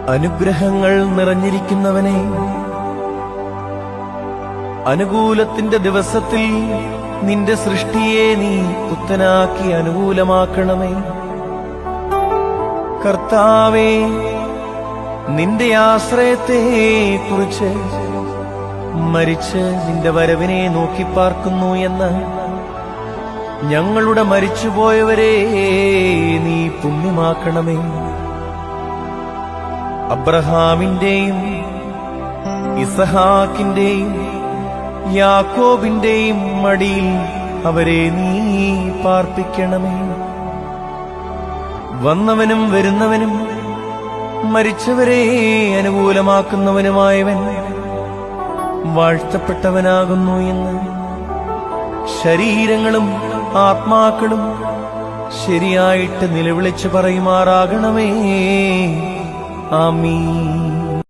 അനുഗ്രഹങ്ങൾ നിറഞ്ഞിരിക്കുന്നവനെ, അനുകൂലത്തിന്റെ ദിവസത്തിൽ നിന്റെ സൃഷ്ടിയെ നീ പുത്തനാക്കി അനുകൂലമാക്കണമേ. കർത്താവേ, നിന്റെ ആശ്രയത്തെ കുറിച്ച് മരിച്ച് നിന്റെ വരവിനെ നോക്കിപ്പാർക്കുന്നു എന്ന് ഞങ്ങളുടെ മരിച്ചുപോയവരെ നീ പുണ്യമാക്കണമേ. അബ്രഹാമിന്റെയും ഇസഹാക്കിന്റെയും യാക്കോബിന്റെയും മടിയിൽ അവരെ നീ പാർപ്പിക്കണമേ. വന്നവനും വരുന്നവനും മരിച്ചവരെ അനുകൂലമാക്കുന്നവനുമായവൻ വാഴ്ത്തപ്പെട്ടവനാകുന്നു എന്ന് ശരീരങ്ങളും ആത്മാക്കളും ശരിയായിട്ട് നിലവിളിച്ചു പറയുമാറാകണമേ. ആമീൻ.